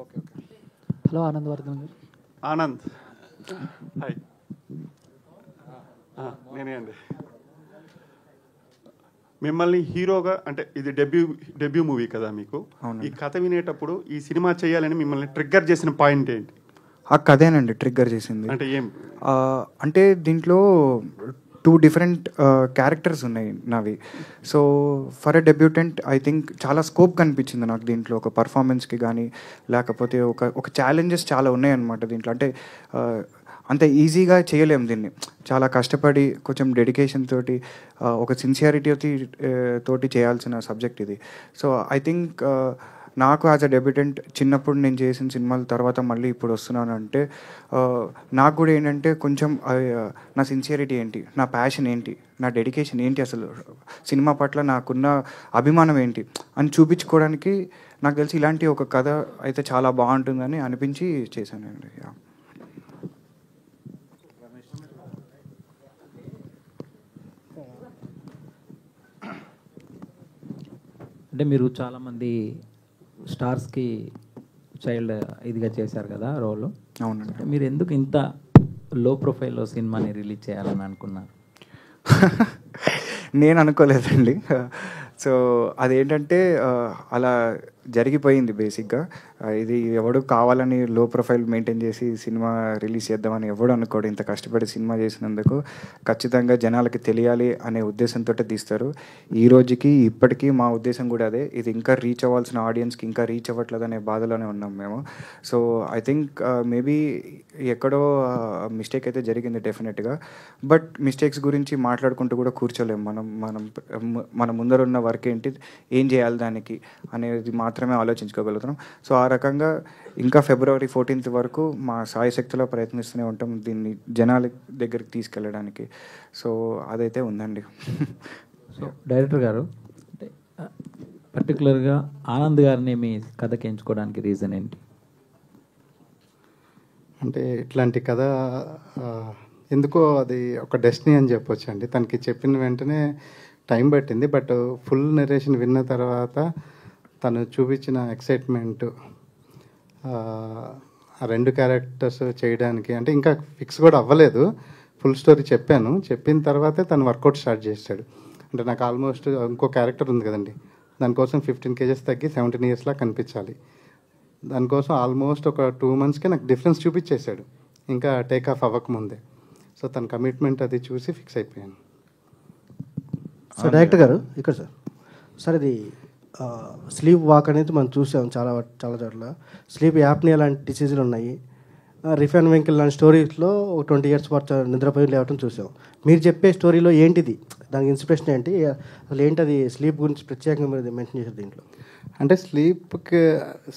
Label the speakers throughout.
Speaker 1: Okay okay. Hello Anand Vardhan గారు.
Speaker 2: Anand hi. నేనే అండి. మిమ్మల్ని హీరోగా అంటే ఇది డెబ్యూ మూవీ కదా మీకు. ఈ కథ వినేటప్పుడు ఈ సినిమా చేయాలని మిమ్మల్ని ట్రిగ్గర్ చేసిన పాయింట్ ఏంటి?
Speaker 3: ఆ కథేనండి ట్రిగ్గర్ చేసింది.
Speaker 2: అంటే ఏం
Speaker 3: అంటే దీంట్లో 2 డిఫరెంట్ క్యారెక్టర్స్ ఉన్నాయి నావి. So for a debutante I think చాలా స్కోప్ కనిపించింది నాకు దీంట్లో. ఒక పర్ఫార్మెన్స్కి కానీ లేకపోతే ఒక ఛాలెంజెస్ చాలా ఉన్నాయన్నమాట దీంట్లో. అంటే అంత ఈజీగా చేయలేము దీన్ని. చాలా కష్టపడి కొంచెం డెడికేషన్ తోటి ఒక సిన్సియారిటీ తోటి చేయాల్సిన సబ్జెక్ట్ ఇది. సో ఐ థింక్ నాకు యాజ్ అ డెబ్యూటెంట్ చిన్నప్పుడు నేను చేసిన సినిమాల తర్వాత మళ్ళీ ఇప్పుడు వస్తున్నానంటే నాకు కూడా ఏంటంటే కొంచెం నా సిన్సియారిటీ ఏంటి, నా ప్యాషన్ ఏంటి, నా డెడికేషన్ ఏంటి, అసలు సినిమా పట్ల నాకున్న అభిమానం ఏంటి అని చూపించుకోవడానికి నాకు తెలిసి ఇలాంటి ఒక కథ అయితే చాలా బాగుంటుందని అనిపించి చేశానండి.
Speaker 1: అంటే మీరు చాలామంది స్టార్స్కి చైల్డ్ ఇదిగా చేశారు కదా రోల్.
Speaker 3: అవునండి.
Speaker 1: మీరు ఎందుకు ఇంత లో ప్రొఫైల్లో సినిమాని రిలీజ్ చేయాలని అనుకున్నారు?
Speaker 3: నేను అనుకోలేదండి. సో అదేంటంటే అలా జరిగిపోయింది బేసిక్గా. ఇది ఎవడు కావాలని లో ప్రొఫైల్ మెయింటైన్ చేసి సినిమా రిలీజ్ చేద్దామని ఎవడు అనుకోడు. ఇంత కష్టపడి సినిమా చేసినందుకు ఖచ్చితంగా జనాలకి తెలియాలి అనే ఉద్దేశంతో తీస్తారు. ఈ రోజుకి ఇప్పటికీ మా ఉద్దేశం కూడా అదే. ఇది ఇంకా రీచ్ అవ్వాల్సిన ఆడియన్స్కి ఇంకా రీచ్ అవ్వట్లేదు అనే బాధలోనే ఉన్నాం మేము. సో ఐ థింక్ మేబీ ఎక్కడో మిస్టేక్ అయితే జరిగింది డెఫినెట్గా. బట్ మిస్టేక్స్ గురించి మాట్లాడుకుంటూ కూడా కూర్చోలేము. మన ముందర ఉన్న వర్క్ ఏంటి, ఏం చేయాలి దానికి అనేది మాత్రమే ఆలోచించుకోగలుగుతాం. సో ఆ రకంగా ఇంకా February 14th వరకు మా సాయశక్తిలో ప్రయత్నిస్తూనే ఉంటాం దీన్ని జనాల దగ్గరికి తీసుకెళ్ళడానికి. సో అదైతే ఉందండి.
Speaker 1: సో డైరెక్టర్ గారు, అంటే పర్టికులర్గా ఆనంద్ గారిని మీ కథకి ఎంచుకోవడానికి రీజన్ ఏంటి?
Speaker 4: అంటే ఇట్లాంటి కథ ఎందుకో అది ఒక డెస్టినీ అని చెప్పొచ్చు అండి. తనకి చెప్పిన వెంటనే టైం పట్టింది. బట్ ఫుల్ నెరేషన్ విన్న తర్వాత తను చూపించిన ఎక్సైట్మెంట్, ఆ 2 క్యారెక్టర్స్ చేయడానికి అంటే ఇంకా ఫిక్స్ కూడా అవ్వలేదు. ఫుల్ స్టోరీ చెప్పిన తర్వాతే తను వర్కౌట్ స్టార్ట్ చేశాడు. అంటే నాకు ఆల్మోస్ట్ ఇంకో క్యారెక్టర్ ఉంది కదండి, దానికోసం 15 kgs తగ్గి 17 yearsలా కనిపించాలి. దానికోసం ఆల్మోస్ట్ ఒక 2 monthsకే నాకు డిఫరెన్స్ చూపించేశాడు, ఇంకా టేక్ ఆఫ్ అవ్వకముందే. సో తన కమిట్మెంట్ అది చూసి ఫిక్స్ అయిపోయాను.
Speaker 5: సార్ డైరెక్టర్ గారు ఇక్కడ సార్ ఇది స్లీప్ వాక్ అనేది మనం చూసాం చాలా చోట్ల. స్లీప్ యాప్నియా లాంటి డిసీజులు ఉన్నాయి. రిఫైన్ వెంకిల్ లాంటి స్టోరీస్లో 20 years పాటు నిద్రపోయి లేవటం చూసాం. మీరు చెప్పే స్టోరీలో ఏంటిది, దానికి ఇన్స్పిరేషన్ ఏంటి, అసలు ఏంటి అది స్లీప్ గురించి ప్రత్యేకంగా మీరు మెన్షన్ చేశారు దీంట్లో?
Speaker 4: అంటే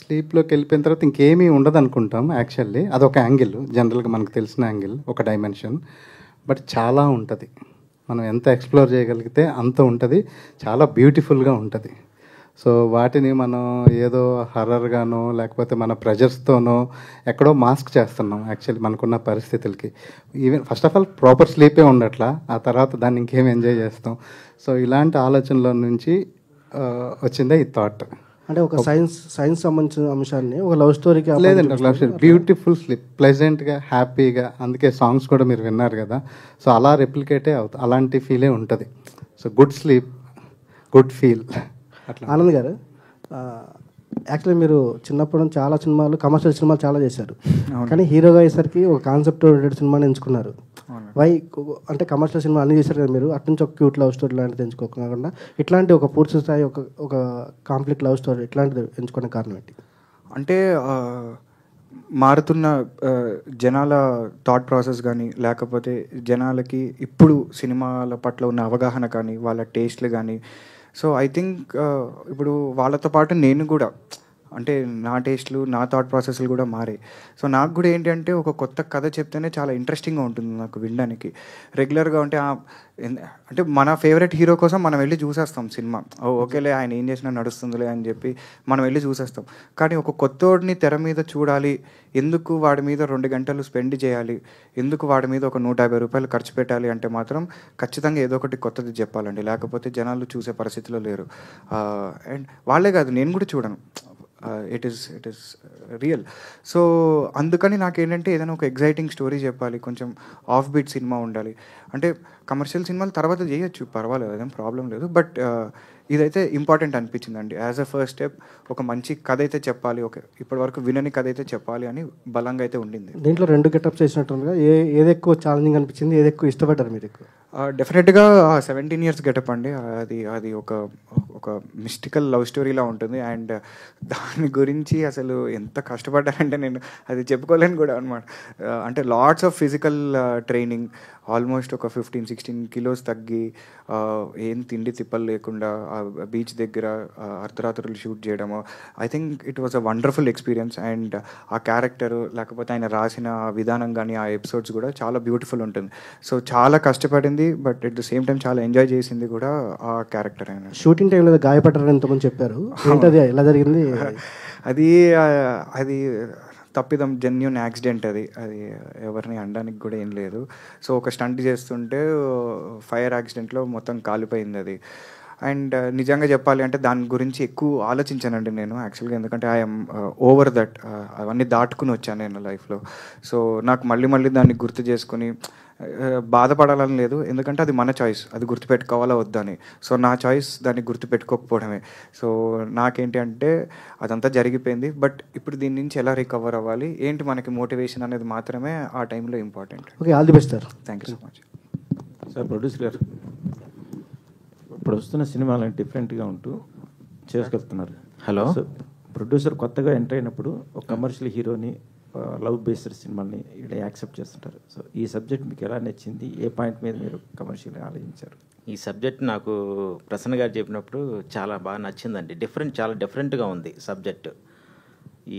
Speaker 4: స్లీప్లోకి వెళ్ళిపోయిన తర్వాత ఇంకేమీ ఉండదు అనుకుంటాం. యాక్చువల్లీ అదొక యాంగిల్, జనరల్గా మనకు తెలిసిన యాంగిల్, ఒక డైమెన్షన్. బట్ చాలా ఉంటుంది, మనం ఎంత ఎక్స్ప్లోర్ చేయగలిగితే అంత ఉంటుంది, చాలా బ్యూటిఫుల్గా ఉంటుంది. సో వాటిని మనం ఏదో హర్రర్గానో లేకపోతే మన ప్రెజర్స్తోనో ఎక్కడో మాస్క్ చేస్తున్నాం యాక్చువల్లీ మనకున్న పరిస్థితులకి. Even first of all proper స్లీపే ఉండట్లా, ఆ తర్వాత దాన్ని ఇంకేం ఎంజాయ్ చేస్తాం. సో ఇలాంటి ఆలోచనల నుంచి వచ్చిందే ఈ థాట్.
Speaker 5: అంటే ఒక సైన్స్ సంబంధించిన అంశాన్ని ఒక లవ్ స్టోరీకి
Speaker 4: లేదండి, ఒక లవ్ స్టోరీ, బ్యూటిఫుల్ స్లీప్, ప్లెజెంట్గా, హ్యాపీగా. అందుకే సాంగ్స్ కూడా మీరు విన్నారు కదా. సో అలా రెప్లికేటే అవుతుంది, అలాంటి ఫీలే ఉంటుంది. So good sleep, good feel అట్లా.
Speaker 5: ఆనంద్ గారు, యాక్చువల్లీ మీరు చిన్నప్పుడు నుంచి చాలా సినిమాలు, కమర్షియల్ సినిమాలు చాలా చేశారు. కానీ హీరోగా అయ్యేసరికి ఒక కాన్సెప్ట్ ఓరియంటెడ్ సినిమాని ఎంచుకున్నారు. వై అంటే కమర్షియల్ సినిమా అన్నీ చేశారు కదా మీరు, అటు నుంచి ఒక క్యూట్ లవ్ స్టోరీ లాంటిది ఎంచుకోకుండా ఇట్లాంటి ఒక పూర్తి స్థాయి ఒక కాంప్లీట్ లవ్ స్టోరీ ఇట్లాంటిది ఎంచుకునే కారణం ఏంటి?
Speaker 3: అంటే మారుతున్న జనాల థాట్ ప్రాసెస్ కానీ లేకపోతే జనాలకి ఇప్పుడు సినిమాల పట్ల ఉన్న అవగాహన కానీ వాళ్ళ టేస్ట్లు కానీ. సో ఐ థింక్ ఇప్పుడు వాళ్ళతో పాటు నేను కూడా అంటే నా టేస్ట్లు, నా థాట్ ప్రాసెస్లు కూడా మారాయి. సో నాకు కూడా ఏంటంటే ఒక కొత్త కథ చెప్తేనే చాలా ఇంట్రెస్టింగ్గా ఉంటుంది నాకు వినడానికి. రెగ్యులర్గా అంటే అంటే మన ఫేవరెట్ హీరో కోసం మనం వెళ్ళి చూసేస్తాం సినిమా, ఓకేలే ఆయన ఏం చేసినా నడుస్తుందిలే అని చెప్పి మనం వెళ్ళి చూసేస్తాం. కానీ ఒక కొత్తోడిని తెర మీద చూడాలి, ఎందుకు వాడి మీద 2 గంటలు స్పెండ్ చేయాలి, ఎందుకు వాడి మీద ఒక 150 రూపాయలు ఖర్చు పెట్టాలి అంటే మాత్రం ఖచ్చితంగా ఏదో ఒకటి కొత్తది చెప్పాలండి, లేకపోతే జనాలు చూసే పరిస్థితిలో లేరు. అండ్ వాళ్ళే కాదు, నేను కూడా చూడను. It is real. సో అందుకని నాకేంటంటే ఏదైనా ఒక ఎగ్జైటింగ్ స్టోరీ చెప్పాలి, కొంచెం ఆఫ్ బీట్ సినిమా ఉండాలి. అంటే కమర్షియల్ సినిమాలు తర్వాత చేయొచ్చు, పర్వాలేదు, అదేం ప్రాబ్లం లేదు. బట్ ఇదైతే ఇంపార్టెంట్ అనిపించిందండి. యాజ్ అ ఫస్ట్ స్టెప్ ఒక మంచి కథ అయితే చెప్పాలి, ఒక ఇప్పటివరకు వినని కథ అయితే చెప్పాలి అని బలంగా అయితే ఉండింది.
Speaker 5: దీంట్లో 2 గెటప్స్ చేసినట్టుగా ఏది ఎక్కువ ఛాలెంజింగ్ అనిపించింది, ఏది ఎక్కువ ఇష్టపడ్డారు మీరు ఎక్కువ?
Speaker 3: డెఫినెట్గా 17 years గెటప్ అండి. అది ఒక మిస్టికల్ లవ్ స్టోరీలా ఉంటుంది. అండ్ దాని గురించి అసలు ఎంత కష్టపడ్డానంటే నేను అది చెప్పుకోలేను కూడా అనమాట. అంటే lots of physical training, almost ఒక 15-16 kilos తగ్గి, ఏం తిండి తిప్పలు లేకుండా బీచ్ దగ్గర అర్ధరాత్రులు షూట్ చేయడము. I think it was a wonderful experience. And ఆ క్యారెక్టరు లేకపోతే ఆయన రాసిన విధానం కానీ ఆ ఎపిసోడ్స్ కూడా చాలా బ్యూటిఫుల్ ఉంటుంది. సో చాలా కష్టపడింది, but at the same time చాలా ఎంజాయ్ చేసింది కూడా ఆ క్యారెక్టర్ అయినా.
Speaker 5: షూటింగ్ టైంలో గాయపడ్డారని ఎంతమంది చెప్పారు, ఏంటది, ఎలా జరిగింది?
Speaker 3: అది తప్పిదం, జెన్యూన్ యాక్సిడెంట్. అది ఎవరిని అనడానికి కూడా ఏం లేదు. సో ఒక స్టంట్ చేస్తుంటే ఫైర్ యాక్సిడెంట్లో మొత్తం కాలిపోయింది అది. అండ్ నిజంగా చెప్పాలి అంటే దాని గురించి ఎక్కువ ఆలోచించానండి నేను యాక్చువల్గా, ఎందుకంటే ఐఎమ్ ఓవర్ దట్. అవన్నీ దాటుకుని వచ్చాను నేను లైఫ్లో. సో నాకు మళ్ళీ దాన్ని గుర్తు చేసుకుని బాధపడాలని లేదు, ఎందుకంటే అది మన చాయిస్, అది గుర్తుపెట్టుకోవాలా వద్దని. సో నా చాయిస్ దాన్ని గుర్తుపెట్టుకోకపోవడమే. సో నాకేంటి అంటే అదంతా జరిగిపోయింది, బట్ ఇప్పుడు దీని నుంచి ఎలా రికవర్ అవ్వాలి, ఏంటి మనకి మోటివేషన్ అనేది మాత్రమే ఆ టైంలో important.
Speaker 5: Okay, all the best sir.
Speaker 3: Thank you so much
Speaker 1: sir. Producer గారు, ఇప్పుడు వస్తున్న సినిమాలను డిఫరెంట్గా ఉంటూ చేసుకెళ్తున్నారు.
Speaker 6: హలో.
Speaker 1: సో ప్రొడ్యూసర్ కొత్తగా ఎంటర్ అయినప్పుడు ఒక కమర్షియల్ హీరోని లవ్ బేస్డ్ సినిమాని ఇక్కడ యాక్సెప్ట్ చేస్తుంటారు. సో ఈ సబ్జెక్ట్ మీకు ఎలా నచ్చింది, ఏ పాయింట్ మీద మీరు కమర్షియల్గా ఆలోచించారు?
Speaker 6: ఈ సబ్జెక్ట్ నాకు ప్రసన్న గారు చెప్పినప్పుడు చాలా బాగా నచ్చిందండి. చాలా డిఫరెంట్గా ఉంది సబ్జెక్ట్.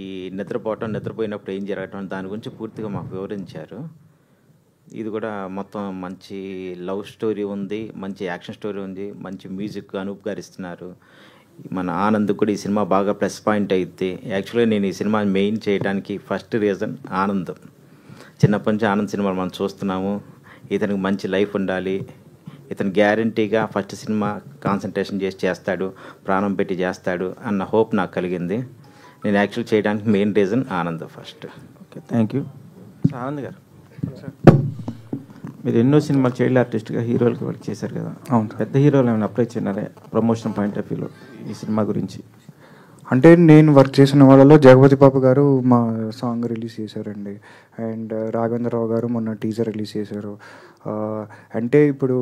Speaker 6: ఈ నిద్రపోయినప్పుడు ఏం జరగటం దాని గురించి పూర్తిగా మాకు వివరించారు. ఇది కూడా మొత్తం మంచి లవ్ స్టోరీ ఉంది, మంచి యాక్షన్ స్టోరీ ఉంది, మంచి మ్యూజిక్ అనూప్ గారు ఇస్తున్నారు. మన ఆనంద్ కూడా ఈ సినిమా బాగా ప్లస్ పాయింట్ అయితే. యాక్చువల్గా నేను ఈ సినిమా మెయిన్ చేయడానికి ఫస్ట్ రీజన్ ఆనంద్. చిన్నప్పటి నుంచి ఆనంద్ సినిమాలు మనం చూస్తున్నాము. ఇతనికి మంచి లైఫ్ ఉండాలి, ఇతను గ్యారంటీగా ఫస్ట్ సినిమా కాన్సన్ట్రేషన్ చేస్తాడు, ప్రాణం పెట్టి చేస్తాడు అన్న హోప్ నాకు కలిగింది. నేను యాక్చువల్ చేయడానికి main reason Anand first.
Speaker 1: Okay, thank you. Anand గారు, మీరు ఎన్నో సినిమాలు చైల్డ్ ఆర్టిస్ట్గా హీరోలకి వర్క్ చేశారు కదా.
Speaker 3: అవును.
Speaker 1: పెద్ద హీరోలు ఏమైనా అప్లై చేయనారా ప్రమోషన్ పాయింట్ ఆఫ్ వ్యూలో ఈ సినిమా గురించి?
Speaker 3: అంటే నేను వర్క్ చేసిన వాళ్ళలో జగపతి బాబు గారు మా సాంగ్ రిలీజ్ చేశారండి. అండ్ రాఘవేంద్రరావు గారు మొన్న టీజర్ రిలీజ్ చేశారు. అంటే ఇప్పుడు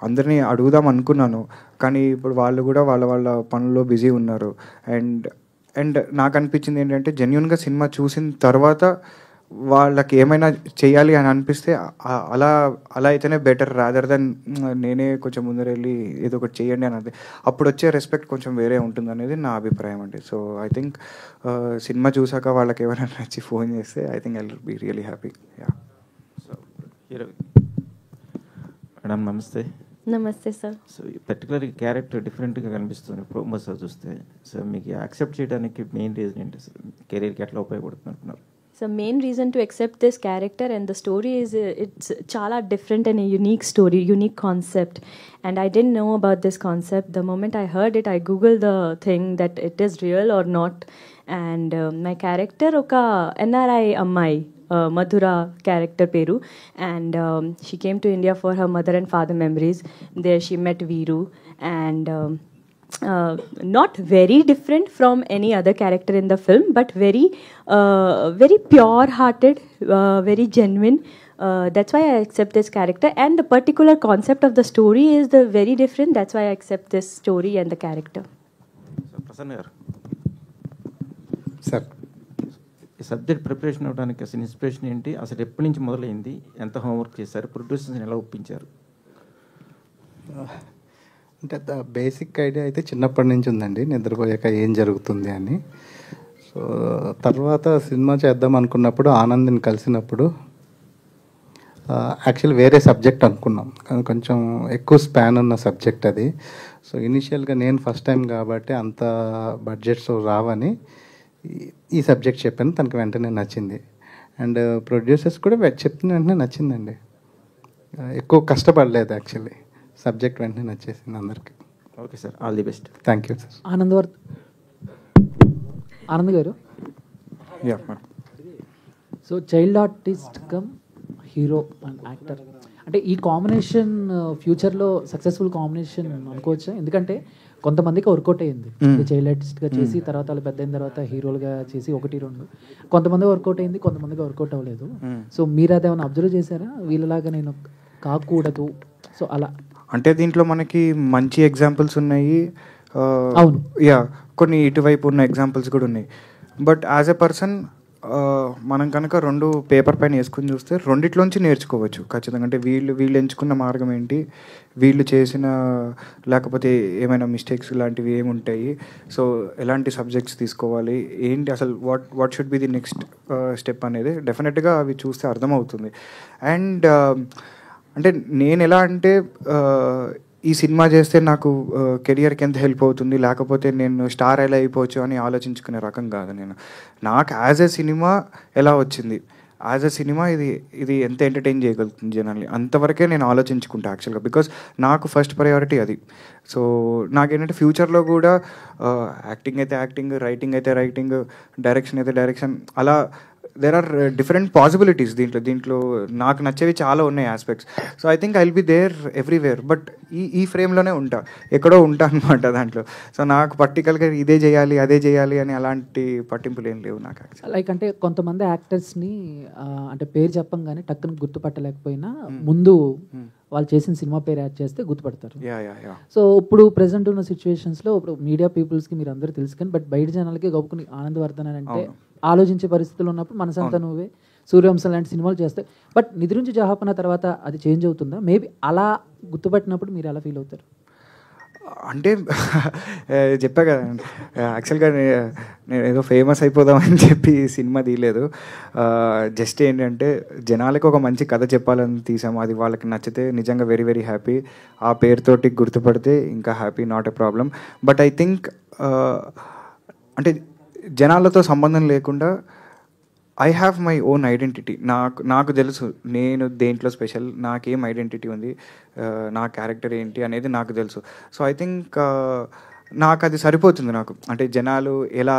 Speaker 3: అందరినీ అడుగుదాం అనుకున్నాను, కానీ ఇప్పుడు వాళ్ళు కూడా వాళ్ళ పనుల్లో బిజీ ఉన్నారు. అండ్ నాకు అనిపించింది ఏంటంటే జెన్యున్గా సినిమా చూసిన తర్వాత వాళ్ళకి ఏమైనా చేయాలి అని అనిపిస్తే అలా అయితేనే బెటర్, రాదర్ దెన్ నేనే కొంచెం ముందరెళ్ళి ఏదో ఒకటి చేయండి అని అప్పుడు వచ్చే రెస్పెక్ట్ కొంచెం వేరే ఉంటుంది అనేది నా అభిప్రాయం అండి. సో ఐ థింక్ సినిమా చూసాక వాళ్ళకి ఏమైనా నచ్చి ఫోన్ చేస్తే I think I will be really happy.
Speaker 1: So hero madam నమస్తే.
Speaker 7: నమస్తే సార్.
Speaker 1: సో ఈ పర్టికులర్ క్యారెక్టర్ డిఫరెంట్గా కనిపిస్తుంది ప్రోమోస్ చూస్తే. సో మీకు యాక్సెప్ట్ చేయడానికి మెయిన్ రీజన్ ఏంటి, కెరీర్కి ఎట్లా ఉపయోగపడుతుంది అంటున్నారు?
Speaker 7: So main reason to accept this character and the story is it's chala different and a unique story, unique concept, and I didn't know about this concept. The moment I heard it, I googled the thing that it is real or not, and my character oka NRI ammai Madhura character peru, and she came to India for her mother and father memories. There she met Veeru, and not very different from any other character in the film, but very pure-hearted, very genuine. That's why I accept this character, and the particular concept of the story is the very different. That's why I accept this story and the character.
Speaker 1: So Prasanna గారు,
Speaker 4: sir,
Speaker 1: ఈ subject preparation అవ్వడానికి అసలు inspiration ఏంటి, అసలు ఎప్పటి నుంచి మొదలైంది, ఎంత హోంవర్క్ చేశారు, ప్రొడ్యూసర్స్ని ఎలా ఒప్పించారు?
Speaker 4: అంటే బేసిక్ ఐడియా అయితే చిన్నప్పటి నుంచి ఉందండి, నిద్రపోయాక ఏం జరుగుతుంది అని. సో తర్వాత సినిమా చేద్దాం అనుకున్నప్పుడు ఆనంద్ని కలిసినప్పుడు యాక్చువల్లీ వేరే సబ్జెక్ట్ అనుకున్నాం, కానీ కొంచెం ఎక్కువ స్పాన్ ఉన్న సబ్జెక్ట్ అది. సో ఇనిషియల్గా నేను ఫస్ట్ టైం కాబట్టి అంత బడ్జెట్స్ రావని ఈ సబ్జెక్ట్ చెప్పాను, తనకి వెంటనే నచ్చింది. అండ్ ప్రొడ్యూసర్స్ కూడా చెప్పిన వెంటనే నచ్చిందండి, ఎక్కువ కష్టపడలేదు యాక్చువల్లీ, సబ్జెక్ట్ వెంటనే నచ్చేసింది అందరికి.
Speaker 1: Okay sir, all the best.
Speaker 4: Thank you sir.
Speaker 8: Anand గారు,
Speaker 3: yeah
Speaker 8: so child artist cum hero and actor అంటే ఈ కాంబినేషన్ ఫ్యూచర్లో సక్సెస్ఫుల్ కాంబినేషన్ అనుకోవచ్చా? ఎందుకంటే కొంతమందికి వర్కౌట్ అయ్యింది చైల్డ్ ఆర్టిస్ట్గా చేసి తర్వాత వాళ్ళు పెద్ద అయిన తర్వాత హీరోలుగా చేసి 1-2, కొంతమంది వర్కౌట్ అయింది, కొంతమందికి వర్కౌట్ అవ్వలేదు. సో మీరు అదేమైనా అబ్జర్వ్ చేశారా వీళ్ళలాగా నేను కాకూడదు సో అలా?
Speaker 3: అంటే దీంట్లో మనకి మంచి ఎగ్జాంపుల్స్ ఉన్నాయి,
Speaker 8: అవును
Speaker 3: యా కొన్ని ఇటువైపు ఉన్న ఎగ్జాంపుల్స్ కూడా ఉన్నాయి. బట్ యాజ్ ఎ పర్సన్ మనం కనుక 2 పేపర్ పైన వేసుకుని చూస్తే రెండిట్లోంచి నేర్చుకోవచ్చు ఖచ్చితంగా. అంటే వీళ్ళు ఎంచుకున్న మార్గం ఏంటి, వీళ్ళు చేసిన లేకపోతే ఏమైనా మిస్టేక్స్ లాంటివి ఏముంటాయి, సో ఎలాంటి సబ్జెక్ట్స్ తీసుకోవాలి ఏంటి, అసలు what should be the next step అనేది డెఫినెట్గా అవి చూస్తే అర్థమవుతుంది. అండ్ అంటే నేను ఎలా అంటే ఈ సినిమా చేస్తే నాకు కెరియర్కి ఎంత హెల్ప్ అవుతుంది, లేకపోతే నేను స్టార్ ఎలా అయిపోవచ్చు అని ఆలోచించుకునే రకం కాదు నేను. నాకు యాజ్ ఎ సినిమా ఎలా వచ్చింది, యాజ్ ఎ సినిమా ఇది ఎంత ఎంటర్టైన్ చేయగలుగుతుంది జనాల్ని, అంతవరకే నేను ఆలోచించుకుంటా యాక్చువల్గా. బికాస్ నాకు ఫస్ట్ ప్రయారిటీ అది. సో నాకేంటంటే ఫ్యూచర్లో కూడా యాక్టింగ్ అయితే యాక్టింగ్, రైటింగ్ అయితే రైటింగ్, డైరెక్షన్ అయితే డైరెక్షన్, అలా దేర్ ఆర్ డిఫరెంట్ పాసిబిలిటీస్ దీంట్లో నాకు నచ్చేవి చాలా ఉన్నాయి aspects. So I think I will be there everywhere. But ఈ ఫ్రేమ్లోనే ఉంటా, ఎక్కడో ఉంటా అనమాట దాంట్లో. సో నాకు పర్టికులర్గా ఇదే చేయాలి అదే చేయాలి అని అలాంటి పట్టింపులు ఏం లేవు నాకు.
Speaker 8: లైక్ అంటే కొంతమంది యాక్టర్స్ని అంటే పేరు చెప్పంగానే టక్కున గుర్తుపట్టలేకపోయినా ముందు వాళ్ళు చేసిన సినిమా పేరు యాడ్ చేస్తే గుర్తుపడతారు. సో ఇప్పుడు ప్రెసెంట్ ఉన్న సిచ్యువేషన్స్లో ఇప్పుడు మీడియా పీపుల్స్కి మీరు అందరూ తెలుసు కానీ బట్ బయట జనాలకి గొప్పని ఆనందవర్ధన్ అని అంటే ఆలోచించే పరిస్థితులు ఉన్నప్పుడు మనసంతా నువ్వే, సూర్యవంశం లాంటి సినిమాలు చేస్తాయి. బట్ నిధి నుంచి జహాపన తర్వాత అది చేంజ్ అవుతుందా? మేబీ అలా గుర్తుపట్టినప్పుడు మీరు ఎలా ఫీల్ అవుతారు?
Speaker 3: అంటే చెప్పా కదా యాక్చువల్గా నేను ఏదో ఫేమస్ అయిపోదామని చెప్పి సినిమా తీయలేదు. జస్ట్ ఏంటంటే జనాలకు ఒక మంచి కథ చెప్పాలని తీసాము. అది వాళ్ళకి నచ్చితే నిజంగా వెరీ వెరీ హ్యాపీ. ఆ పేరుతోటి గుర్తుపడితే ఇంకా happy, not a problem. But I think అంటే జనాలతో సంబంధం లేకుండా I have my own identity. నాకు తెలుసు నేను దేంట్లో స్పెషల్, నాకేం ఐడెంటిటీ ఉంది, నా క్యారెక్టర్ ఏంటి అనేది నాకు తెలుసు. సో ఐ థింక్ నాకు అది సరిపోతుంది. నాకు అంటే జనాలు ఎలా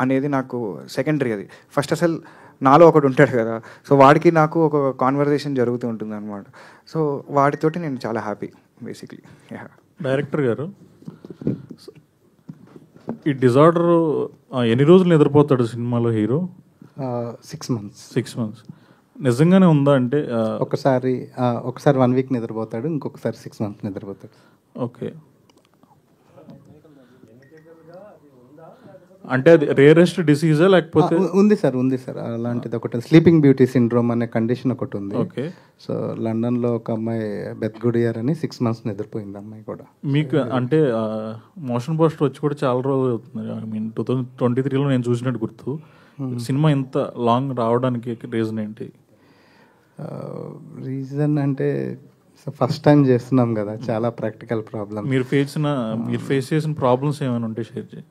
Speaker 3: అనేది నాకు సెకండరీ. అది ఫస్ట్ అసలు నాలో ఒకటి ఉంటాడు కదా, సో వాడికి నాకు ఒక కాన్వర్జేషన్ జరుగుతూ ఉంటుంది అనమాట. సో వాటితోటి నేను చాలా హ్యాపీ బేసిక్లీ.
Speaker 9: డైరెక్టర్ గారు, ఈ డిజార్డర్ ఎన్ని రోజులు నిద్రపోతాడు సినిమాలో హీరో?
Speaker 4: 6 months.
Speaker 9: 6 months నిజంగానే ఉందా? అంటే
Speaker 4: ఒకసారి 1 week నిద్రపోతాడు, ఇంకొకసారి 6 months నిద్రపోతాడు.
Speaker 9: ఓకే, అంటే అది రేరెస్ట్ డిసీజా లేకపోతే?
Speaker 4: ఉంది సార్ అలాంటిది ఒకటి, స్లీపింగ్ బ్యూటీ సిండ్రోమ్ అనే కండిషన్ ఒకటి ఉంది.
Speaker 9: ఓకే.
Speaker 4: సో లండన్లో ఒక అమ్మాయి బెత్ గుడియర్ అని 6 months నిద్రపోయింది అమ్మాయి కూడా.
Speaker 9: మీకు అంటే మోషన్ పోస్టర్ వచ్చి కూడా చాలా రోజులు అవుతుంది. ఐ మీన్ 2023లో నేను చూసినట్టు గుర్తు. సినిమా ఇంత లాంగ్ రావడానికి రీజన్ ఏంటి?
Speaker 4: రీజన్ అంటే ఫస్ట్ టైం చేస్తున్నాం కదా, చాలా ప్రాక్టికల్ ప్రాబ్లమ్.
Speaker 9: మీరు ఫేస్ చేసిన ప్రాబ్లమ్స్ ఏమైనా ఉంటే షేర్ చేయండి.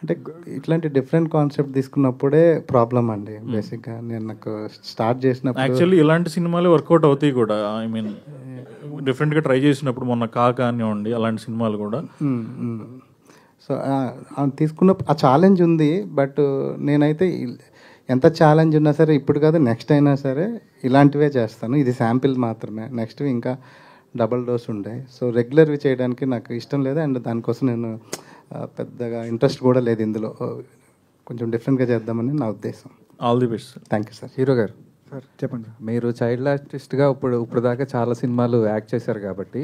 Speaker 4: అంటే ఇట్లాంటి డిఫరెంట్ కాన్సెప్ట్ తీసుకున్నప్పుడే ప్రాబ్లం అండి బేసిక్గా. నేను నాకు స్టార్ట్ చేసినప్పుడు
Speaker 9: యాక్చువల్లీ ఇలాంటి సినిమాలే వర్కౌట్ అవుతాయి కూడా. ఐ మీన్ డిఫరెంట్గా ట్రై చేసినప్పుడు మొన్న కాక కానివ్వండి అలాంటి సినిమాలు కూడా.
Speaker 4: సో తీసుకున్నప్పుడు ఆ ఛాలెంజ్ ఉంది. బట్ నేనైతే ఎంత ఛాలెంజ్ ఉన్నా సరే ఇప్పుడు కాదు నెక్స్ట్ అయినా సరే ఇలాంటివే చేస్తాను. ఇది శాంపిల్ మాత్రమే, నెక్స్ట్వి ఇంకా డబల్ డోస్ ఉండే. సో రెగ్యులర్వి చేయడానికి నాకు ఇష్టం లేదు. అండ్ దానికోసం నేను పెద్దగా ఇంట్రెస్ట్ కూడా లేదు ఇందులో. కొంచెం డిఫరెంట్గా చేద్దామని నా ఉద్దేశం.
Speaker 9: All the best sir.
Speaker 4: Thank you sir.
Speaker 10: Hero గారు
Speaker 3: సార్ చెప్పండి.
Speaker 10: మీరు చైల్డ్ ఆర్టిస్ట్గా ఇప్పుడు దాకా చాలా సినిమాలు యాక్ట్ చేశారు కాబట్టి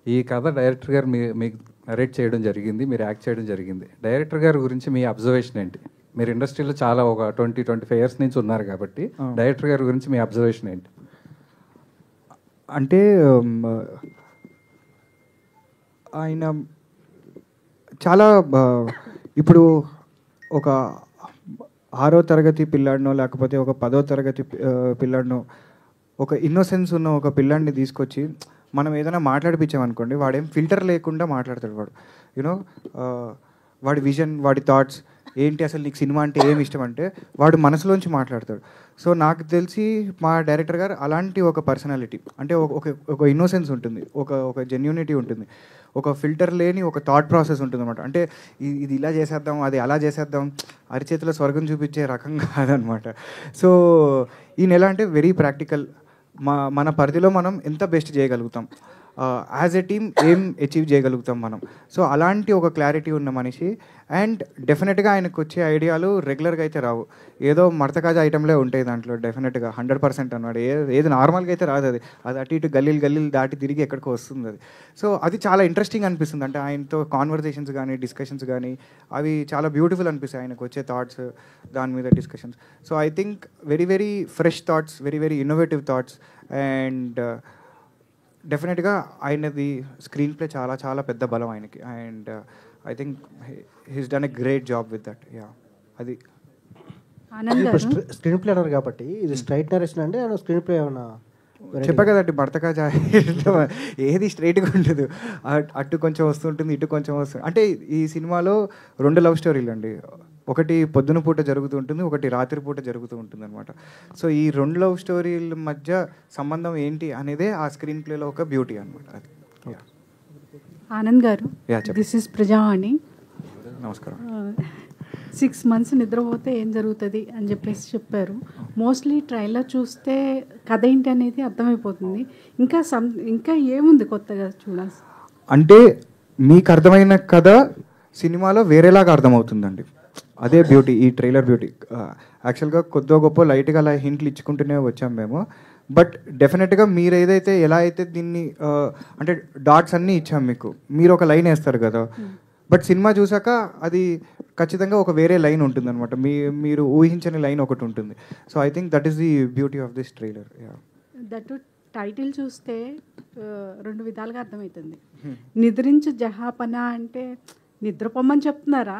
Speaker 10: ఈ కథ డైరెక్టర్ గారు మీకు నరేట్ చేయడం జరిగింది, మీరు యాక్ట్ చేయడం జరిగింది. డైరెక్టర్ గారి గురించి మీ అబ్జర్వేషన్ ఏంటి? మీరు ఇండస్ట్రీలో చాలా ఒక 20-25 years నుంచి ఉన్నారు కాబట్టి డైరెక్టర్ గారి గురించి మీ అబ్జర్వేషన్ ఏంటి?
Speaker 3: అంటే ఆయన చాలా ఇప్పుడు ఒక 6వ తరగతి పిల్లాడినో లేకపోతే ఒక 10వ తరగతి పిల్లాడినో ఒక ఇన్నోసెన్స్ ఉన్న ఒక పిల్లాడిని తీసుకొచ్చి మనం ఏదైనా మాట్లాడిపించామనుకోండి, వాడేం ఫిల్టర్ లేకుండా మాట్లాడతాడు. వాడు యూనో వాడి విజన్, వాడి థాట్స్ ఏంటి, అసలు నీకు సినిమా అంటే ఏమి ఇష్టం అంటే వాడు మనసులోంచి మాట్లాడతాడు. సో నాకు తెలిసి మా డైరెక్టర్ గారు అలాంటి ఒక పర్సనాలిటీ, అంటే ఒక ఇన్నోసెన్స్ ఉంటుంది, ఒక జెన్యూనిటీ ఉంటుంది. ఒక ఫిల్టర్ లేని ఒక థాట్ ప్రాసెస్ ఉంటుందన్నమాట. అంటే ఇది ఇలా చేసేద్దాం, అది అలా చేసేద్దాం, అరిచేతిలో స్వర్గం చూపించే రకం కాదనమాట. సో ఈయన ఎలా అంటే వెరీ ప్రాక్టికల్. మన పరిధిలో మనం ఎంత బెస్ట్ చేయగలుగుతాం, యాజ్ ఎ టీమ్ ఏం అచీవ్ చేయగలుగుతాం మనం. సో అలాంటి ఒక క్లారిటీ ఉన్న మనిషి. అండ్ డెఫినెట్గా ఆయనకు వచ్చే ఐడియాలు రెగ్యులర్గా అయితే రావు, ఏదో మడతకాజా ఐటెంలే ఉంటాయి దాంట్లో డెఫినెట్గా 100% అన్నమాట. ఏది నార్మల్గా అయితే రాదు, అది అటు ఇటు గల్లీలు దాటి తిరిగి ఎక్కడికో వస్తుంది అది. సో అది చాలా ఇంట్రెస్టింగ్ అనిపిస్తుంది. అంటే ఆయనతో కాన్వర్జేషన్స్ కానీ డిస్కషన్స్ కానీ అవి చాలా బ్యూటిఫుల్ అనిపిస్తాయి, ఆయనకు వచ్చే థాట్స్ దాని మీద discussions. So I think very very fresh thoughts, very very innovative thoughts. And డెఫినెట్గా ఆయనది స్క్రీన్ ప్లే చాలా చాలా పెద్ద బలం ఆయనకి. And I think he's done a great job with that. Yeah, అది
Speaker 5: స్క్రీన్ ప్లే అన్నారు కాబట్టి ఇది స్ట్రైట్ నరేషన్ అంటే స్క్రీన్ ప్లే ఏమన్నా
Speaker 3: చెప్పా కదండి, భర్తకాజా ఏది స్ట్రైట్గా ఉండదు, అటు కొంచెం వస్తుంటుంది, ఇటు కొంచెం వస్తుంది. అంటే ఈ సినిమాలో 2 లవ్ స్టోరీలు అండి, ఒకటి పొద్దున పూట జరుగుతూ ఉంటుంది, ఒకటి రాత్రి పూట జరుగుతూ ఉంటుంది అనమాట. సో ఈ 2 లవ్ స్టోరీల మధ్య సంబంధం ఏంటి అనేదే ఆ స్క్రీన్ ప్లేలో ఒక బ్యూటీ అనమాట.
Speaker 11: ఆనంద్ గారు, దిస్ ఇస్ ప్రజావాణి.
Speaker 3: నమస్కారం.
Speaker 11: 6 months నిద్రపోతే ఏం జరుగుతుంది అని చెప్పేసి చెప్పారు. మోస్ట్లీ ట్రైలర్ చూస్తే కథ ఏంటి అనేది అర్థమైపోతుంది. ఇంకా ఏముంది కొత్తగా చూడాలి
Speaker 3: అంటే మీకు అర్థమైన కథ సినిమాలో వేరేలాగా అర్థమవుతుందండి. అదే బ్యూటీ, ఈ ట్రైలర్ బ్యూటీ. యాక్చువల్గా కొద్దో గొప్ప లైట్గా అలా హింట్లు ఇచ్చుకుంటూనే వచ్చాం మేము. బట్ డెఫినెట్గా మీరు ఏదైతే ఎలా అయితే దీన్ని అంటే డాట్స్ అన్నీ ఇచ్చాం మీకు, మీరు ఒక లైన్ వేస్తారు కదా, బట్ సినిమా చూసాక అది ఖచ్చితంగా ఒక వేరే లైన్ ఉంటుంది అనమాట, మీరు ఊహించని లైన్ ఒకటి ఉంటుంది. So I think that is the beauty of this trailer.
Speaker 11: That title చూస్తే 2 విధాలుగా అర్థమవుతుంది. నిద్రించు జహాపనా అంటే నిద్రపోమని చెప్తున్నారా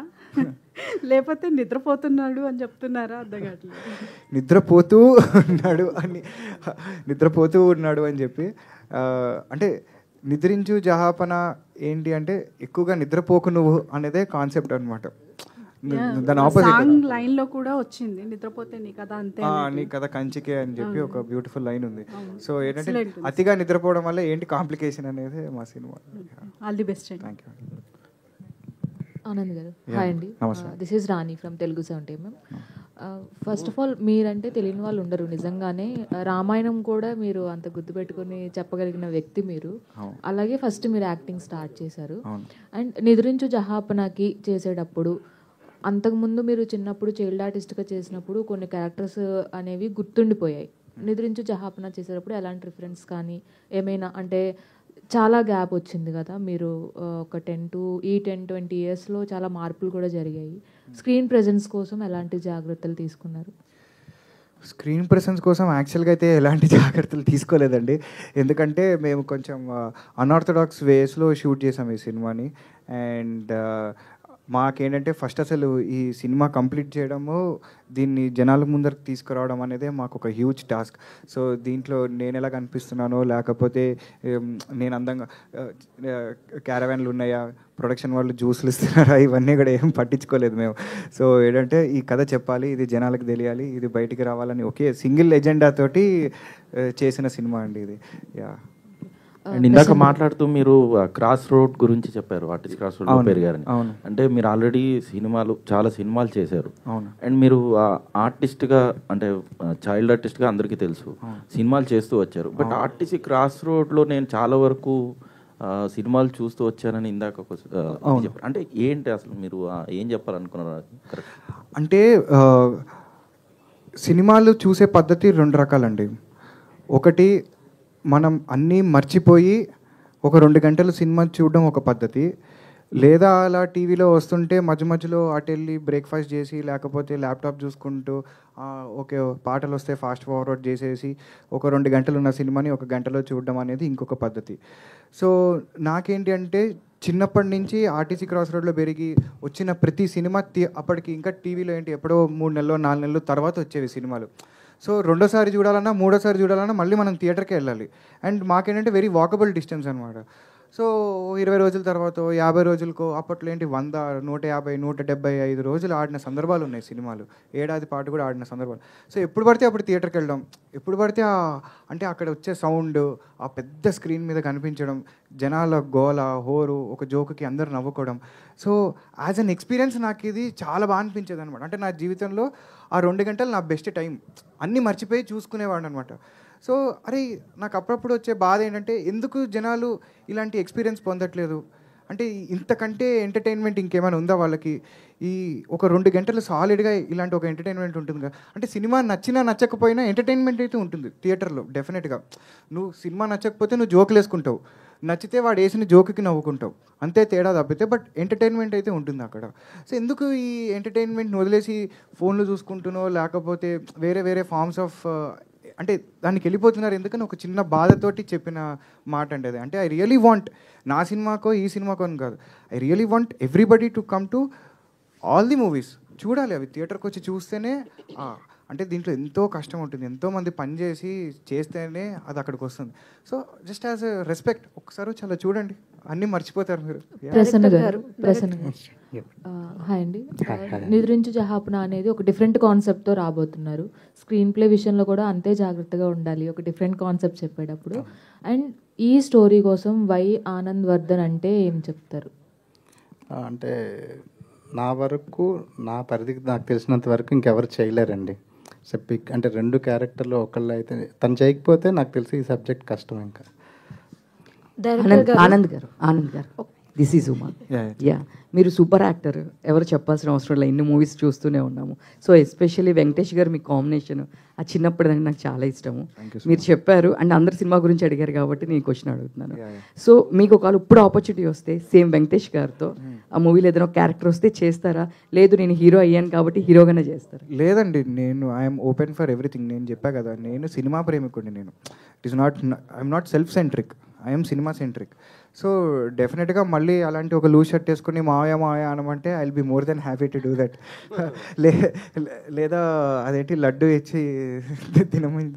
Speaker 11: లేకపోతే నిద్రపోతున్నాడు అని చెప్తున్నారా అర్థం కావట్లేదు.
Speaker 3: నిద్రపోతూ ఉన్నాడు అని చెప్పి అంటే నిద్రించు జహాపన ఏంటి అంటే ఎక్కువగా నిద్రపోకు నువ్వు అనేదే కాన్సెప్ట్ అనమాట. దాని ఆపోజిట్
Speaker 11: లైన్ లో కూడా వచ్చింది, నిద్రపోతే నీ కథ అంతే,
Speaker 3: నీ కథ కంచికే అని చెప్పి ఒక బ్యూటిఫుల్ లైన్ ఉంది. సో ఏంటంటే అతిగా నిద్రపోవడం వల్ల ఏంటి కాంప్లికేషన్ అనేది మా cinema.
Speaker 11: All the best.
Speaker 3: Thank you.
Speaker 12: Anand గారు, హాయ్ అండి. This is Rani from Telugu 70 mm. First of all మీరంటే తెలియని వాళ్ళు ఉండరు. నిజంగానే రామాయణం కూడా మీరు అంత గుర్తుపెట్టుకుని చెప్పగలిగిన వ్యక్తి మీరు. అలాగే ఫస్ట్ మీరు యాక్టింగ్ స్టార్ట్ చేశారు. అండ్ నిద్రించు జహాపనాకి చేసేటప్పుడు అంతకుముందు మీరు చిన్నప్పుడు చైల్డ్ ఆర్టిస్ట్గా చేసినప్పుడు కొన్ని క్యారెక్టర్స్ అనేవి గుర్తుండిపోయాయి. నిద్రించు జహాపన చేసేటప్పుడు ఎలాంటి రిఫరెన్స్ కానీ ఏమైనా, అంటే చాలా గ్యాప్ వచ్చింది కదా, మీరు ఒక 10-20 yearsలో చాలా మార్పులు కూడా జరిగాయి. స్క్రీన్ ప్రెజెన్స్ కోసం ఎలాంటి జాగ్రత్తలు తీసుకున్నారు?
Speaker 3: స్క్రీన్ ప్రెసెన్స్ కోసం యాక్చువల్గా అయితే ఎలాంటి జాగ్రత్తలు తీసుకోలేదండి, ఎందుకంటే మేము కొంచెం అన్ఆర్థడాక్స్ వేస్లో షూట్ చేసాం ఈ సినిమాని. అండ్ మాకేంటంటే ఫస్ట్ అసలు ఈ సినిమా కంప్లీట్ చేయడము, దీన్ని జనాల ముందరకు తీసుకురావడం అనేది మాకు ఒక హ్యూజ్ టాస్క్. సో దీంట్లో నేను ఎలా కనిపిస్తున్నానో, లేకపోతే నేను అందంగా క్యారవాన్లు ఉన్నాయా, ప్రొడక్షన్ వాళ్ళు జ్యూస్లు ఇస్తున్నారా, ఇవన్నీ కూడా ఏం పట్టించుకోలేదు మేము. సో ఏంటంటే ఈ కథ చెప్పాలి, ఇది జనాలకు తెలియాలి, ఇది బయటికి రావాలని ఒకే సింగిల్ ఎజెండా తోటి చేసిన సినిమా అండి ఇది. యా.
Speaker 1: అండ్ ఇందాక మాట్లాడుతూ మీరు క్రాస్ రోడ్ గురించి చెప్పారు, ఆర్టిస్ట్ క్రాస్ రోడ్ పెరిగారని. అంటే మీరు ఆల్రెడీ చాలా సినిమాలు చేశారు. అండ్ మీరు ఆర్టిస్ట్గా అంటే చైల్డ్ ఆర్టిస్ట్గా అందరికీ తెలుసు, సినిమాలు చేస్తూ వచ్చారు. బట్ ఆర్టిస్ట్ క్రాస్ రోడ్లో నేను చాలా వరకు సినిమాలు చూస్తూ వచ్చానని ఇందాక చెప్పారు. అంటే ఏంటి అసలు మీరు ఏం చెప్పాలనుకున్నారు?
Speaker 3: అంటే సినిమాలు చూసే పద్ధతి 2 రకాలండి. ఒకటి మనం అన్నీ మర్చిపోయి ఒక 2 గంటలు సినిమా చూడడం ఒక పద్ధతి, లేదా అలా టీవీలో వస్తుంటే మధ్యలో అటు వెళ్ళి బ్రేక్ఫాస్ట్ చేసి లేకపోతే ల్యాప్టాప్ చూసుకుంటూ ఓకే పాటలు వస్తే ఫాస్ట్ ఫార్వర్డ్ చేసేసి ఒక 2 గంటలు ఉన్న సినిమాని 1 గంటలో చూడడం అనేది ఇంకొక పద్ధతి. సో నాకేంటి అంటే చిన్నప్పటి నుంచి ఆర్టీసీ క్రాస్ రోడ్లో పెరిగి వచ్చిన ప్రతి సినిమా అప్పటికి ఇంకా టీవీలో ఏంటి ఎప్పుడో 3 నెలలు 4 నెలలు తర్వాత వచ్చేవి సినిమాలు. సో రెండోసారి చూడాలన్నా 3ోసారి చూడాలన్నా మళ్ళీ మనం థియేటర్కి వెళ్ళాలి. అండ్ మాకేంటంటే వెరీ వాకబుల్ డిస్టెన్స్ అనమాట. సో 20 రోజుల తర్వాత 50 రోజులకో అప్పట్లో ఏంటి 100, 150, 175 రోజులు ఆడిన సందర్భాలు ఉన్నాయి సినిమాలు. ఏడాది పాటు కూడా ఆడిన సందర్భాలు. సో ఎప్పుడు పడితే అప్పుడు థియేటర్కి వెళ్ళడం, ఎప్పుడు పడితే అంటే అక్కడ వచ్చే సౌండ్, ఆ పెద్ద స్క్రీన్ మీద కనిపించడం, జనాల గోల, హోరు, ఒక జోకుకి అందరూ నవ్వుకోవడం. సో యాజ్ అన్ ఎక్స్పీరియన్స్ నాకు ఇది చాలా బాగా అనిపించేది అనమాట. అంటే నా జీవితంలో ఆ 2 గంటలు నా బెస్ట్ టైం. అన్నీ మర్చిపోయి చూసుకునేవాడు అనమాట. సో అరే నాకు అప్పుడప్పుడు వచ్చే బాధ ఏంటంటే ఎందుకు జనాలు ఇలాంటి ఎక్స్పీరియన్స్ పొందట్లేదు, అంటే ఇంతకంటే ఎంటర్టైన్మెంట్ ఇంకేమైనా ఉందా వాళ్ళకి? ఈ ఒక 2 గంటలు సాలిడ్గా ఇలాంటి ఒక ఎంటర్టైన్మెంట్ ఉంటుంది కదా. అంటే సినిమా నచ్చినా నచ్చకపోయినా ఎంటర్టైన్మెంట్ అయితే ఉంటుంది థియేటర్లో డెఫినెట్గా. నువ్వు సినిమా నచ్చకపోతే నువ్వు జోకులు వేసుకుంటావు, నచ్చితే వాడు వేసిన జోకుకి నవ్వుకుంటావు, అంతే తేడా తప్పితే. బట్ ఎంటర్టైన్మెంట్ అయితే ఉంటుంది అక్కడ. సో ఎందుకు ఈ ఎంటర్టైన్మెంట్ని వదిలేసి ఫోన్లు చూసుకుంటునో లేకపోతే వేరే వేరే ఫార్మ్స్ ఆఫ్ అంటే దానికి వెళ్ళిపోతున్నారు ఎందుకని ఒక చిన్న బాధతోటి చెప్పిన మాట అండి అది. అంటే ఐ రియలీ వాంట్, నా సినిమాకో ఈ సినిమాకో అని కాదు, I really want everybody to come to all the movies. చూడాలి అవి, థియేటర్కి వచ్చి చూస్తేనే అంటే దీంట్లో ఎంతో కష్టం ఉంటుంది, ఎంతోమంది పని చేస్తేనే అది అక్కడికి వస్తుంది. So just as a respect ఒకసారి చాలా చూడండి, అన్నీ మర్చిపోతారు మీరు.
Speaker 12: ప్రసన్న గారు హాయ్ అండి. నిద్రించు జహాపన అనేది ఒక డిఫరెంట్ కాన్సెప్ట్తో రాబోతున్నారు. స్క్రీన్ ప్లే విషయంలో కూడా అంతే జాగ్రత్తగా ఉండాలి ఒక డిఫరెంట్ కాన్సెప్ట్ చెప్పేటప్పుడు. అండ్ ఈ స్టోరీ కోసం వై ఆనంద్ వర్ధన్ అంటే ఏం చెప్తారు?
Speaker 4: అంటే నా వరకు, నా పరిధికి నాకు తెలిసినంత వరకు ఇంకెవరు చేయలేరండి. పిక్ అంటే 2 క్యారెక్టర్లు ఒకళ్ళు అయితే తను చేయకపోతే నాకు తెలిసి ఈ సబ్జెక్ట్ కష్టం. ఇంకా
Speaker 13: ఆనంద్ గారు దిస్ ఈజ్ ఉమా. యా, మీరు సూపర్ యాక్టర్, ఎవరు చెప్పాల్సిన అవసరం లేదు, ఇన్ని మూవీస్ చూస్తూనే ఉన్నాము. సో ఎస్పెషల్లీ వెంకటేష్ గారు మీ కాంబినేషన్ ఆ చిన్నప్పటిదంటే నాకు చాలా ఇష్టము. మీరు చెప్పారు అండ్ అందరు సినిమా గురించి అడిగారు కాబట్టి నేను క్వశ్చన్ అడుగుతున్నాను. సో మీకు ఒకవేళ ఇప్పుడు ఆపర్చునిటీ వస్తే సేమ్ వెంకటేష్ గారితో ఆ మూవీలో ఏదైనా క్యారెక్టర్ వస్తే చేస్తారా? లేదు నేను హీరో అయ్యాను కాబట్టి హీరోగానే చేస్తారా?
Speaker 3: లేదండి, నేను ఐఎమ్ ఓపెన్ ఫర్ ఎవ్రీథింగ్. నేను చెప్పా కదా, నేను సినిమా ప్రేమికుడిని. నేను it is not, I'm not self centric, I'm cinema centric. So డెఫినెట్గా మళ్ళీ అలాంటి ఒక లూజ్ షర్ట్ వేసుకుని మావయ్య అనమంటే I will be more than happy to do that. లేదా అదేంటి లడ్డు ఇచ్చి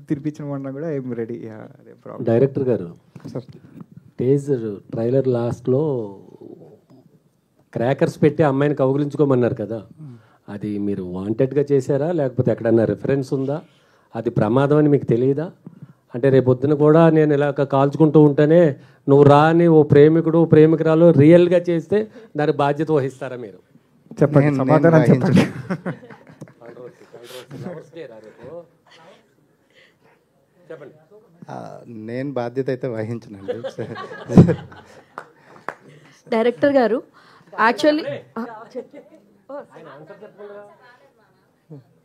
Speaker 3: తినిపించమన్నా కూడా ఐఎమ్ రెడీ.
Speaker 14: డైరెక్టర్ గారు టేజర్ ట్రైలర్ లాస్ట్లో క్రాకర్స్ పెట్టి అమ్మాయిని కౌగిలించుకోమన్నారు కదా, అది మీరు వాంటెడ్గా చేశారా లేకపోతే ఎక్కడన్నా రిఫరెన్స్ ఉందా? అది ప్రమాదం అని మీకు తెలియదా? అంటే రేపొద్దున కూడా నేను ఇలా కాల్చుకుంటూ ఉంటేనే నువ్వు రాని ఓ ప్రేమికుడు ప్రేమికురాలు రియల్గా చేస్తే దాని బాధ్యత వహిస్తారా మీరు?
Speaker 3: చెప్పండి, సమాధానం చెప్పండి.
Speaker 14: చెప్పండి.
Speaker 4: నేను బాధ్యత అయితే వహించనండి.
Speaker 15: డైరెక్టర్ గారు యాక్చువల్లీ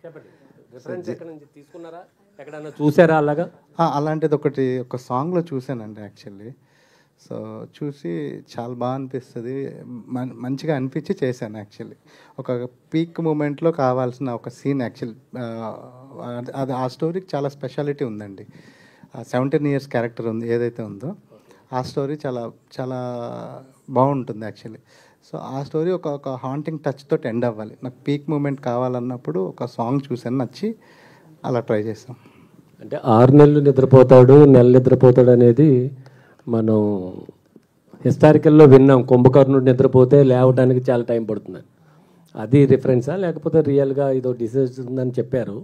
Speaker 14: చెప్పండి, రిఫరెన్స్ ఎక్కడ నుంచి తీసుకున్నారా, ఎక్కడన్నా చూసారా అలాగా?
Speaker 4: అలాంటిది ఒక సాంగ్లో చూశానండి యాక్చువల్లీ. సో చూసి చాలా బాగా అనిపిస్తుంది, మంచిగా అనిపించి చేశాను యాక్చువల్లీ. ఒక పీక్ మూమెంట్లో కావాల్సిన ఒక సీన్ యాక్చువల్లీ అది ఆ స్టోరీకి చాలా స్పెషాలిటీ ఉందండి. 17 years క్యారెక్టర్ ఉంది ఏదైతే ఉందో ఆ స్టోరీ చాలా చాలా బాగుంటుంది యాక్చువల్లీ. సో ఆ స్టోరీ ఒక హాంటింగ్ టచ్ తోటి ఎండ్ అవ్వాలి. నాకు పీక్ మూమెంట్ కావాలన్నప్పుడు ఒక సాంగ్ చూసాను, నచ్చి అలా ట్రై చేసాం.
Speaker 14: అంటే 6 నెలలు నిద్రపోతాడు, నెల నిద్రపోతాడు అనేది మనం హిస్టారికల్లో విన్నాం. కుంభకర్ణుడు నిద్రపోతే లేవడానికి చాలా టైం పడుతుంది, అది రిఫరెన్సా లేకపోతే రియల్గా ఇదో డిసీజ్ ఉందని చెప్పారు?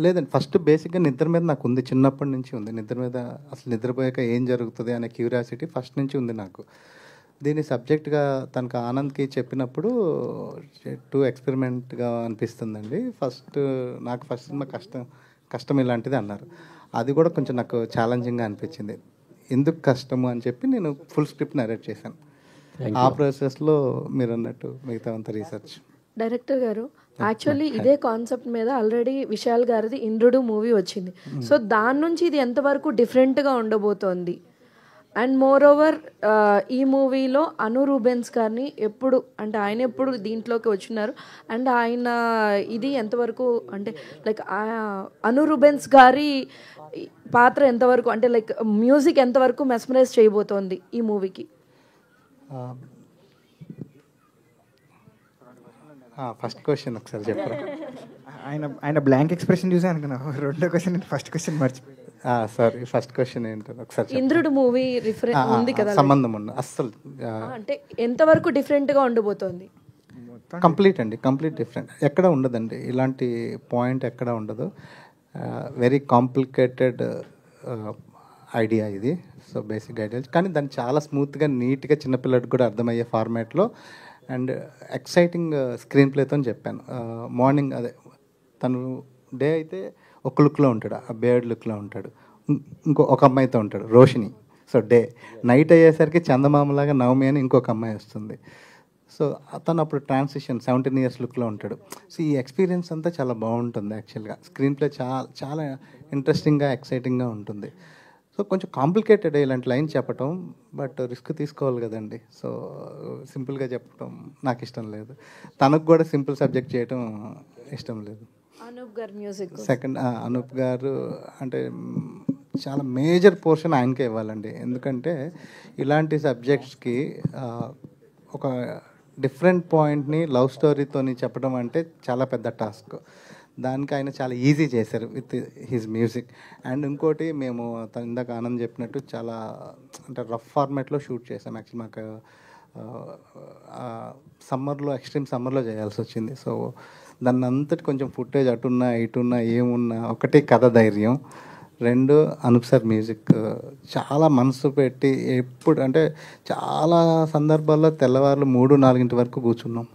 Speaker 4: లేదండి, ఫస్ట్ బేసిక్గా నిద్ర మీద నాకు ఉంది, చిన్నప్పటి నుంచి ఉంది. నిద్ర మీద అసలు నిద్రపోయాక ఏం జరుగుతుంది అనే క్యూరియాసిటీ ఫస్ట్ నుంచి ఉంది నాకు. దీన్ని సబ్జెక్ట్గా తనకు ఆనంద్కి చెప్పినప్పుడు టూ ఎక్స్పెరిమెంట్గా అనిపిస్తుందండి. నాకు ఫస్ట్ సినిమా కష్టం ఇలాంటిది అన్నారు. అది కూడా కొంచెం నాకు ఛాలెంజింగ్గా అనిపించింది. ఎందుకు కష్టము అని చెప్పి నేను ఫుల్ స్క్రిప్ట్ నరేట్ చేశాను. ఆ ప్రాసెస్లో మీరు అన్నట్టు మిగతా అంత రీసెర్చ్.
Speaker 15: డైరెక్టర్ గారు యాక్చువల్లీ ఇదే కాన్సెప్ట్ మీద ఆల్రెడీ విశాల్ గారిది ఇంద్రుడు మూవీ వచ్చింది. సో దాని నుంచి ఇది ఎంతవరకు డిఫరెంట్గా ఉండబోతోంది? అండ్ మోర్ ఓవర్ ఈ మూవీలో అను రూబెన్స్ గారిని ఆయన ఎప్పుడు దీంట్లోకి వచ్చినారు అండ్ ఆయన ఇది ఎంతవరకు అంటే లైక్ అను రూబెన్స్ గారి పాత్ర ఎంతవరకు అంటే లైక్ మ్యూజిక్ ఎంతవరకు మెస్మరైజ్ చేయబోతోంది ఈ మూవీకి?
Speaker 4: ఫస్ట్ క్వశ్చన్ ఒకసారి చెప్పరా?
Speaker 3: ఆయన బ్లాంక్ ఎక్స్ప్రెషన్ చూసి అనుకున్నా, రెండో క్వశ్చన్ ఫస్ట్ క్వశ్చన్ మర్చిపోయాను.
Speaker 4: సారీ ఫస్ట్ క్వశ్చన్ ఏంటో ఒకసారి
Speaker 15: ఇంద్రుడు మూవీ ఉంది కదా,
Speaker 4: సంబంధం ఉన్న అస్సలు
Speaker 15: అంటే ఎంతవరకు డిఫరెంట్గా ఉండబోతోంది?
Speaker 4: కంప్లీట్ అండి, కంప్లీట్ డిఫరెంట్. ఎక్కడ ఉండదండి ఇలాంటి పాయింట్, ఎక్కడ ఉండదు. వెరీ కాంప్లికేటెడ్ ఐడియా ఇది. సో బేసిక్ ఐడియా, కానీ దాన్ని చాలా స్మూత్గా నీట్గా చిన్నపిల్లడికి కూడా అర్థమయ్యే ఫార్మాట్లో అండ్ ఎక్సైటింగ్ స్క్రీన్ ప్లేతో చెప్పాను. మార్నింగ్ అదే తను డే అయితే ఒక లుక్లో ఉంటాడు, ఆ బేర్డ్ లుక్లో ఉంటాడు, ఒక అమ్మాయితో ఉంటాడు రోషిని. సో డే నైట్ అయ్యేసరికి చందమామలాగా నవమి అని ఇంకొక అమ్మాయి వస్తుంది. సో అతను అప్పుడు ట్రాన్సిషన్ 17 years లుక్లో ఉంటాడు. సో ఈ ఎక్స్పీరియన్స్ అంతా చాలా బాగుంటుంది యాక్చువల్గా. స్క్రీన్ ప్లే చాలా ఇంట్రెస్టింగ్గా ఎక్సైటింగ్గా ఉంటుంది. సో కొంచెం కాంప్లికేటెడ్ ఇలాంటి లైన్ చెప్పటం, బట్ రిస్క్ తీసుకోవాలి కదండి. సో సింపుల్గా చెప్పటం నాకు ఇష్టం లేదు, తనకు కూడా సింపుల్ సబ్జెక్ట్ చేయటం ఇష్టం లేదు.
Speaker 15: అనూప్ గారు మ్యూజిక్
Speaker 4: సెకండ్ అనూప్ గారు అంటే చాలా మేజర్ పోర్షన్ ఆయనకే ఇవ్వాలండి. ఎందుకంటే ఇలాంటి సబ్జెక్ట్స్కి ఒక డిఫరెంట్ పాయింట్ని లవ్ స్టోరీతోని చెప్పడం అంటే చాలా పెద్ద టాస్క్. దానికి ఆయన చాలా ఈజీ చేశారు విత్ హిజ్ మ్యూజిక్. అండ్ ఇంకోటి మేము ఇందాక ఆనంద్ చెప్పినట్టు చాలా అంటే రఫ్ ఫార్మాట్లో షూట్ చేసాం. యాక్చువల్లీ మాకు సమ్మర్లో, ఎక్స్ట్రీమ్ సమ్మర్లో చేయాల్సి వచ్చింది. సో దాన్ని అంతటి కొంచెం ఫుటేజ్ అటున్నా ఇటున్నా ఏమున్నా, ఒకటి కథ ధైర్యం, రెండు అనూప్ సార్ మ్యూజిక్ చాలా మనసు పెట్టి ఎప్పుడు అంటే చాలా సందర్భాల్లో తెల్లవారులు 3-4 వరకు కూర్చున్నాం.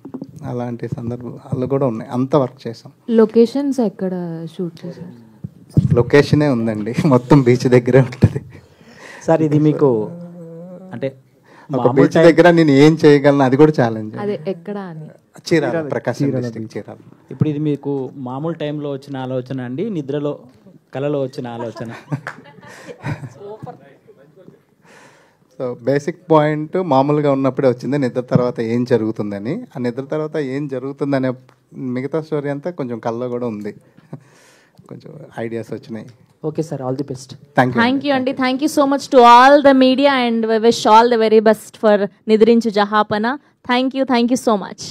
Speaker 4: అలాంటి సందర్భాలు కూడా ఉన్నాయి. అంత వర్క్ చేసాం.
Speaker 12: లొకేషన్స్ ఎక్కడ షూట్ చేశారు?
Speaker 4: లొకేషనే ఉందండి, మొత్తం బీచ్ దగ్గరే ఉంటుంది
Speaker 16: సార్. ఇది మీకు అంటే
Speaker 4: ఒక బీచ్ దగ్గర నేను ఏం చేయగలను అది కూడా ఛాలెంజ్.
Speaker 12: అదే ఎక్కడ అని?
Speaker 4: చీరాల, ప్రకాశం డిస్ట్రిక్ట్ చీరాల.
Speaker 16: ఇప్పుడు ఇది మీకు మామూలు టైంలో వచ్చిన ఆలోచన అండి, నిద్రలో కళలో వచ్చిన ఆలోచన?
Speaker 4: సో బేసిక్ పాయింట్ మామూలుగా ఉన్నప్పుడే వచ్చింది, నిద్ర తర్వాత ఏం జరుగుతుందని. ఆ నిద్ర తర్వాత ఏం జరుగుతుందనే మిగతా స్టోరీ అంతా కొంచెం కళ్ళలో కూడా ఉంది, కొంచెం ఐడియాస్ వచ్చినాయి.
Speaker 16: Okay sir, all the best.
Speaker 17: Thank you అండి. Thank you so much to all the media and wish all the very best for Nidrinchu Jahapana. Thank you so much.